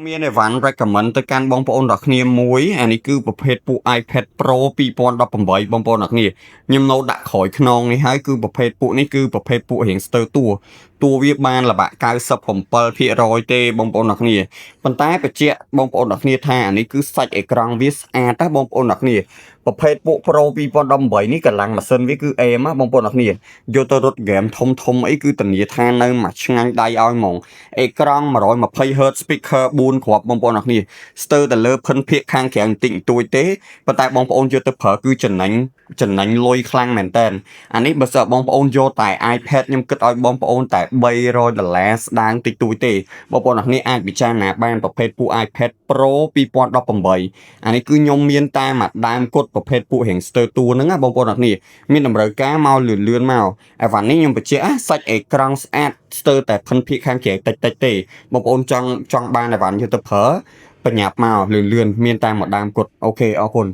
មានអីវ៉ាន់ recommend ទៅកាន់បងប្អូនទាំងគ្នាមួយអានេះគឺប្រភេទពួក iPad Pro 2018បងប្អូនទាំងគ្នាខ្ញុំនៅដាក់ក្រោយខ្នងនេះហើយគឺប្រភេទពួកនេះគឺប្រភេទពួករៀងស្ទើរតួវាបានល្បាក់97%ទេបងប្អូនទាំងគ្នាប៉ុន្តែបញ្ជាក់បងប្អូនទាំងគ្នាថាអានេះគឺសាច់អេក្រង់វាស្អាតណាបងប្អូនទាំងគ្នាប្រភេទពួក Pro 2018នេះកម្លាំងម៉ាស៊ីនវាគឺអេមណាបងប្អូនទាំងគ្នាយកទៅរត់ហ្គេមធំអីគឺធានាថានៅមួយឆ្ងាញ់ដៃឲ្យហ្មងអេក្រង់ 120Hz speaker 4 គ្រាប់បងប្អូនទាំងគ្នាស្ទើរតែលើភិនភាគខាងក្រៅបន្តិចបន្តួចទេប៉ុន្តែបងប្អូនយកទៅប្រើគឺចំណេញលុយខ្លាំងមែនតើអានេះបើសិនបងប្អូនយកតែ iPad ខ្ញុំគិតឲ្យបងប្អូនតែ$300ស្ដាងតិចតួចទេបងប្អូនទាំងគ្នាអាចពិចារណាបានប្រភេទពួក iPad Pro 2018អានេះគឺខ្ញុំមានតែមួយដើមគត់ប្រភេទពួករៀងស្ទើរតួហ្នឹងណាបងប្អូនទាំងគ្នាមានតម្រូវការមកលឿនមកអីវ៉ាន់នេះខ្ញុំបញ្ជាក់សាច់អេក្រង់ស្អាតស្ទើរតែភិនភាគខាងក្រៅតិចទេបងប្អូនចង់បានអីវ៉ាន់យកទៅប្រើបញ្ញាប់មកលឿនមានតែមួយដើមគត់អូខេអរគុណ